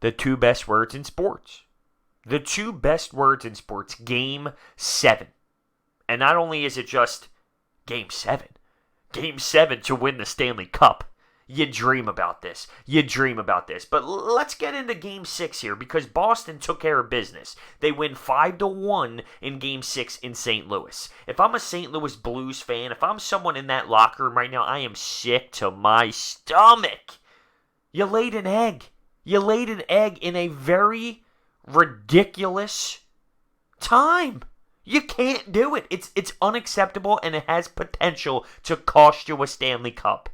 the two best words in sports. The two best words in sports. Game 7. And not only is it just Game 7. Game 7 to win the Stanley Cup. You dream about this. You dream about this. But let's get into Game 6 here because Boston took care of business. They win 5-1 in Game 6 in St. Louis. If I'm a St. Louis Blues fan, if I'm someone in that locker room right now, I am sick to my stomach. You laid an egg. You laid an egg in a very ridiculous time. You can't do it. It's unacceptable, and it has potential to cost you a Stanley Cup.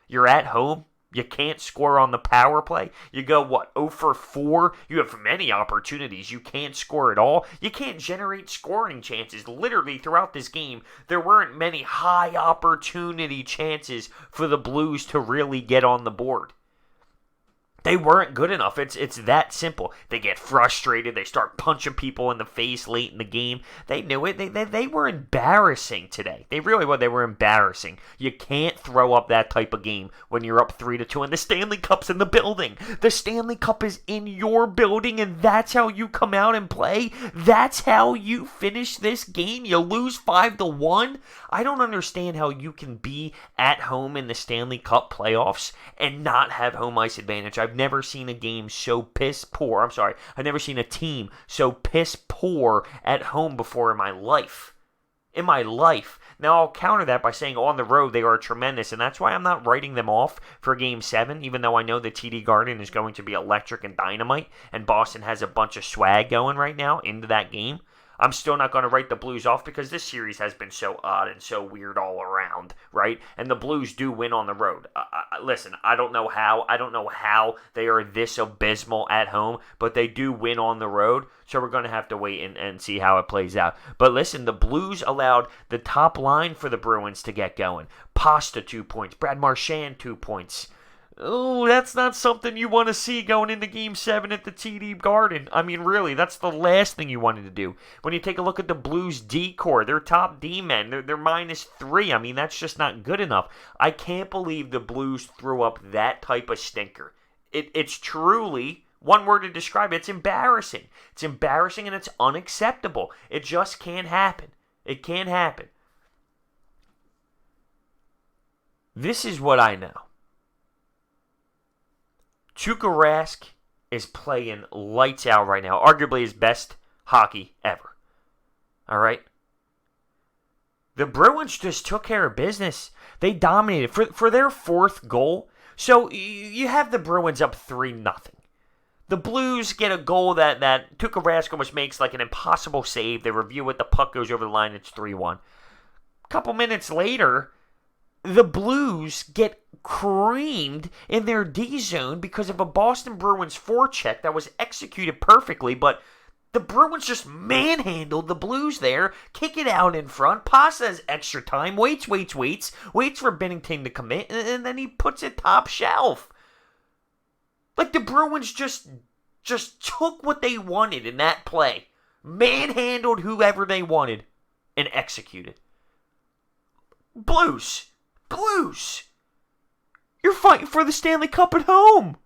You're at home. You can't score on the power play. You go, 0 for 4? You have many opportunities. You can't score at all. You can't generate scoring chances. Literally, throughout this game, there weren't many high opportunity chances for the Blues to really get on the board. They weren't good enough. It's that simple. They get frustrated. They start punching people in the face late in the game. They knew it. They were embarrassing today. They really were. They were embarrassing. You can't throw up that type of game when you're up 3-2 and the Stanley Cup's in the building. The Stanley Cup is in your building, and that's how you come out and play. That's how you finish this game. You lose 5-1. I don't understand how you can be at home in the Stanley Cup playoffs and not have home ice advantage. I've never seen a game so piss poor. I've never seen a team so piss poor at home before in my life. Now, I'll counter that by saying on the road they are tremendous, and that's why I'm not writing them off for Game 7, even though I know the TD Garden is going to be electric and dynamite, and Boston has a bunch of swag going right now into that game. I'm still not going to write the Blues off because this series has been so odd and so weird all around, right? And the Blues do win on the road. Listen, I don't know how they are this abysmal at home, but they do win on the road. So we're going to have to wait and see how it plays out. But listen, the Blues allowed the top line for the Bruins to get going. Pasta 2 points. Brad Marchand 2 points. Oh, that's not something you want to see going into Game 7 at the TD Garden. I mean, really, that's the last thing you wanted to do. When you take a look at the Blues D-core, their top D-men, they're -3. I mean, that's just not good enough. I can't believe the Blues threw up that type of stinker. It's truly, one word to describe it, it's embarrassing. It's embarrassing and it's unacceptable. It just can't happen. It can't happen. This is what I know. Tuukka Rask is playing lights out right now. Arguably his best hockey ever. All right? The Bruins just took care of business. They dominated for their fourth goal. So you have the Bruins up 3-0. The Blues get a goal that Tuukka Rask almost makes like an impossible save. They review it. The puck goes over the line. It's 3-1. A couple minutes later, the Blues get creamed in their D zone because of a Boston Bruins forecheck that was executed perfectly, but the Bruins just manhandled the Blues there, kick it out in front. Pasta has extra time, waits for Binnington to commit, and then he puts it top shelf. Like the Bruins just took what they wanted in that play, manhandled whoever they wanted, and executed. Blues. You're fighting for the Stanley Cup at home.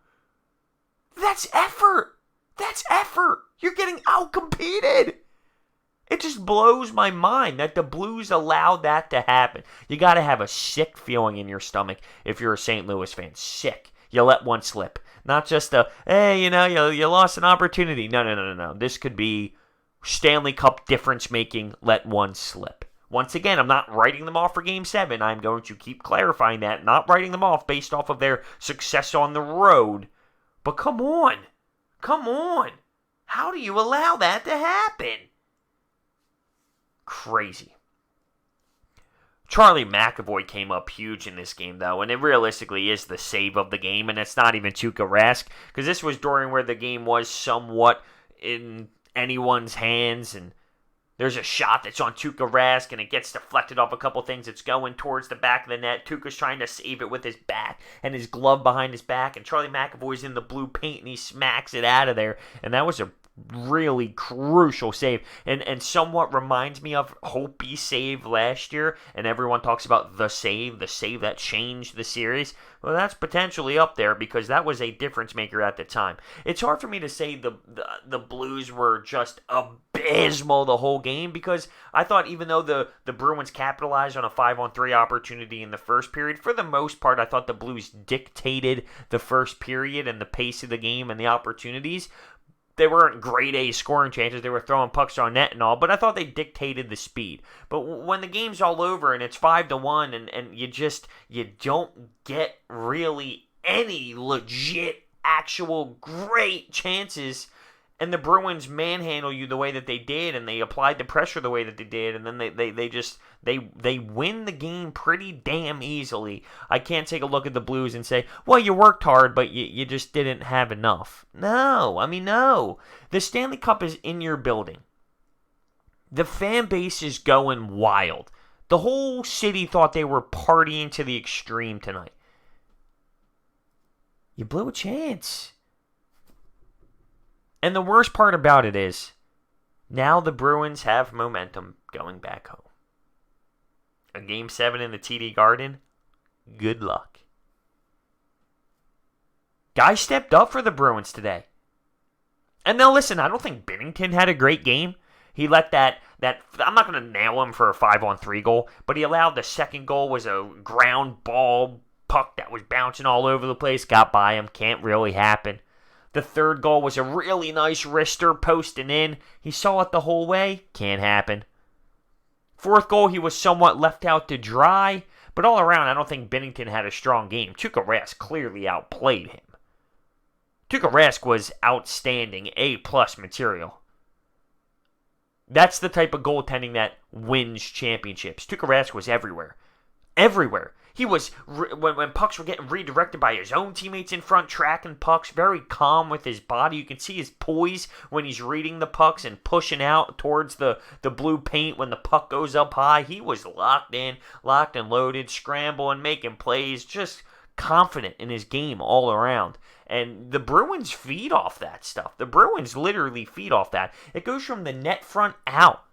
That's effort. You're getting outcompeted. It just blows my mind that the Blues allowed that to happen. You got to have a sick feeling in your stomach if you're a St. Louis fan. Sick. You let one slip. Not just hey, you lost an opportunity. No. This could be Stanley Cup difference making, let one slip. Once again, I'm not writing them off for Game 7. I'm going to keep clarifying that. Not writing them off based off of their success on the road. But come on. How do you allow that to happen? Crazy. Charlie McAvoy came up huge in this game, though, and it realistically is the save of the game, and it's not even Tuukka Rask, because this was during where the game was somewhat in anyone's hands, and there's a shot that's on Tuukka Rask, and it gets deflected off a couple things. It's going towards the back of the net. Tuukka's trying to save it with his back and his glove behind his back, and Charlie McAvoy's in the blue paint, and he smacks it out of there. And that was a really crucial save, and somewhat reminds me of Holtby's save last year, and everyone talks about the save that changed the series. Well, that's potentially up there because that was a difference maker at the time. It's hard for me to say the Blues were just abysmal the whole game because I thought even though the Bruins capitalized on a 5-on-3 opportunity in the first period, for the most part, I thought the Blues dictated the first period and the pace of the game and the opportunities. They weren't grade A scoring chances. They were throwing pucks on net and all, but I thought they dictated the speed. But when the game's all over and it's 5-1 and you don't get really any legit, actual great chances, and the Bruins manhandle you the way that they did, and they applied the pressure the way that they did, and then they win the game pretty damn easily. I can't take a look at the Blues and say, well, you worked hard, but you just didn't have enough. No. The Stanley Cup is in your building. The fan base is going wild. The whole city thought they were partying to the extreme tonight. You blew a chance. And the worst part about it is, now the Bruins have momentum going back home. A Game 7 in the TD Garden, good luck. Guys stepped up for the Bruins today. And now listen, I don't think Binnington had a great game. He let that I'm not going to nail him for a 5-on-3 goal, but he allowed the second goal was a ground ball puck that was bouncing all over the place, got by him, can't really happen. The third goal was a really nice wrister posting in. He saw it the whole way. Can't happen. Fourth goal, he was somewhat left out to dry. But all around, I don't think Binnington had a strong game. Tuukka Rask clearly outplayed him. Tuukka Rask was outstanding, A-plus material. That's the type of goaltending that wins championships. Tuukka Rask was everywhere. Everywhere. He was, when pucks were getting redirected by his own teammates in front, tracking pucks, very calm with his body. You can see his poise when he's reading the pucks and pushing out towards the blue paint when the puck goes up high. He was locked in, locked and loaded, scrambling, making plays, just confident in his game all around. And the Bruins feed off that stuff. The Bruins literally feed off that. It goes from the net front out.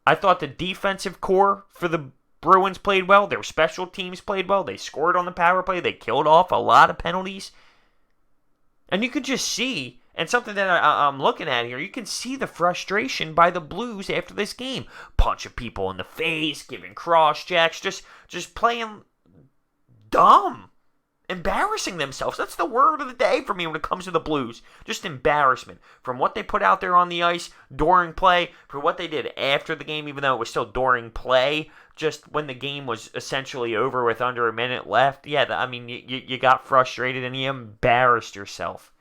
I thought the defensive core for the Bruins played well. Their special teams played well. They scored on the power play. They killed off a lot of penalties. And you could just see, and something that I'm looking at here, you can see the frustration by the Blues after this game. Punching people in the face, giving cross checks, just playing dumb. Embarrassing themselves. That's the word of the day for me when it comes to the Blues. Just embarrassment. From what they put out there on the ice during play, for what they did after the game, even though it was still during play, just when the game was essentially over with under a minute left. Yeah, I mean, you got frustrated and you embarrassed yourself.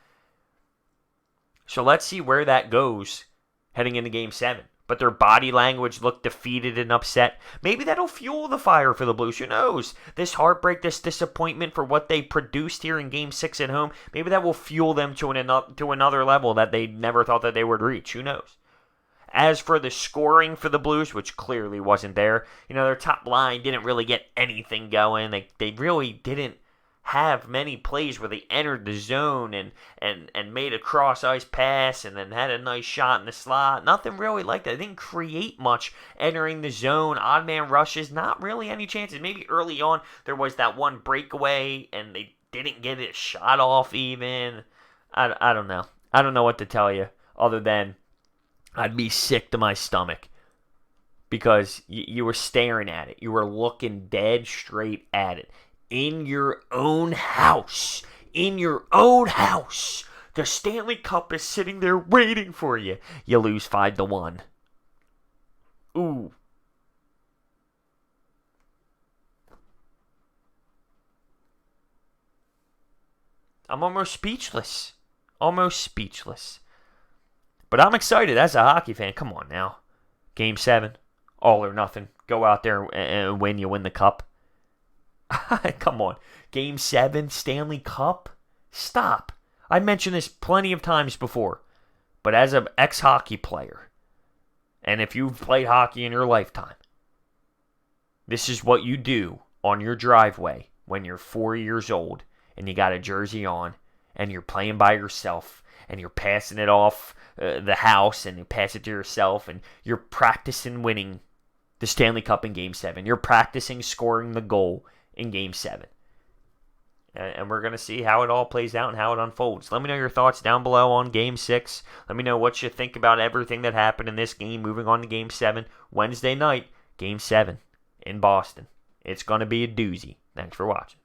So let's see where that goes heading into Game 7. But their body language looked defeated and upset. Maybe that'll fuel the fire for the Blues. Who knows? This heartbreak, this disappointment for what they produced here in Game 6 at home, maybe that will fuel them to another level that they never thought that they would reach. Who knows? As for the scoring for the Blues, which clearly wasn't there, their top line didn't really get anything going. They really didn't have many plays where they entered the zone and made a cross-ice pass and then had a nice shot in the slot. Nothing really like that. They didn't create much entering the zone. Odd man rushes, not really any chances. Maybe early on there was that one breakaway and they didn't get a shot off even. I don't know. I don't know what to tell you other than I'd be sick to my stomach because you were staring at it. You were looking dead straight at it. In your own house. In your own house. The Stanley Cup is sitting there waiting for you. You lose 5-1. Ooh. I'm almost speechless. Almost speechless. But I'm excited as a hockey fan. Come on now. Game 7. All or nothing. Go out there and win. You win the cup. Come on. Game 7, Stanley Cup? Stop. I mentioned this plenty of times before. But as an ex-hockey player, and if you've played hockey in your lifetime, this is what you do on your driveway when you're 4 years old and you got a jersey on and you're playing by yourself and you're passing it off the house, and you pass it to yourself, and you're practicing winning the Stanley Cup in Game 7. You're practicing scoring the goal in Game 7. And we're going to see how it all plays out and how it unfolds. Let me know your thoughts down below on Game 6. Let me know what you think about everything that happened in this game. Moving on to Game 7. Wednesday night, Game 7 in Boston. It's going to be a doozy. Thanks for watching.